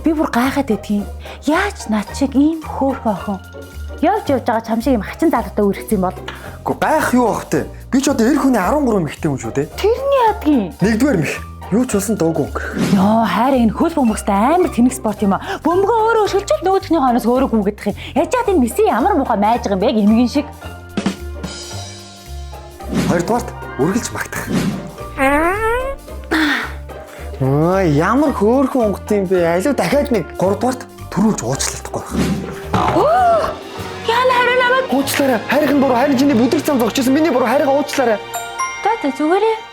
Би бүр гайхаад байдгийн. Яаж над шиг ийм хөөхөн охин явж байгаа чам шиг юм хачин залуутай үргэсэн юм бол. Гэхдээ гайх юу бах те? Би ч одоо эр хүний 13 мэгтэй юм шүү дээ. Тэрний ядгийн. Нэгдүгээр мэх. Юу ч болсон дуугүй өнгөрөх. Йоо, хайраа энэ хөл бөмбөгстэй амар тэнэг спорт юм аа. Бөмбөгөө өөрөө өшөлчөд нөгөөдхний хойноос өөрөө гүгдэх юм. Яаж яад энэ месси ямар муухай майж байгаа юм бэ? Эмгэн шиг. Хоёрдугаарт үргэлж магтах. Ямар хөөрхөн онгот юм бэ? Алив дахиад нэг. Гуравдугаарт төрүүлж уучлалтахгүй байх. Яна хараа намайг Уучлаарай. Хайрын буруу, хайрын чиний бүдэрч зам зогчсон. Миний буруу, хайргаа уучлаарай. та зүгээрээ.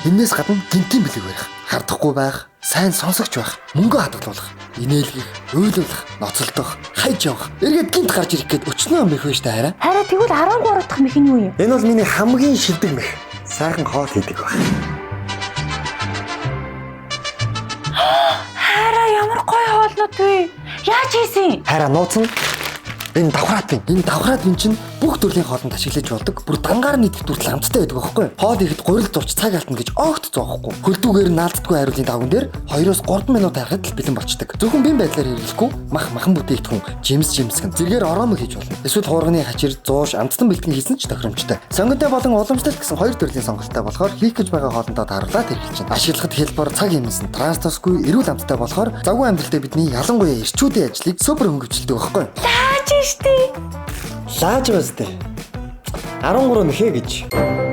Энээс гадна гинтийн бэлэг барих, хардахгүй байх, сайн сонсогч байх, мөнгө хадгалуулах, инээлгэх, уйлуулах, ноцолдох, хайж явах. Эргээд гинт гарч ирэх гээд өчнөө мэх байж та хараа. Хараа тэгвэл 13 дахь мэх нь юу юм? Энэ бол миний хамгийн шилдэг мэх. Сайхан хоол хийдэг байх. Хараа ямар гоё хоолнод вэ? Яаж хийсэн? Хараа нууцсан. Энэ давхраад бин чинь бүх төрлийн хоолнд ашиглаж болдог. Бүр дангаар нийтэх дүртэл амттай байдаг байхгүй юу? Хоол ихэд гурил зурч цаг алдна гэж огт зоохгүй. Хөлдүүгээр наалддаггүй хариулын давган дээр 2-3 минут харахад л бэлэн болчдөг. Зөвхөн бие байдлаар хэрэглэхгүй махан бүтээгдэхүүн, жимсгэн зэргээр ороомог хийж болно. Эсвэл хуурганы хачир, зууш, амттан бэлтгэн хийсэн ч тохиромжтой. Сонготой болон уламжлалт гэсэн хоёр төрлийн сонголттой болохоор хийх гэж байгаа хоолндоо тааруулаад хэрэглэж байна. Ашиглахад хялбар, цаг хэмнэсэн, транстосгүй, эрүүл амттай болохоор завгүй амьдралтай бидний ялангуяа эрчүүдийн ажлыг супер хөнгөвчлөдөг байхгүй юу? Лааж штий. Лааж байстай. 13 нэхэ гэж.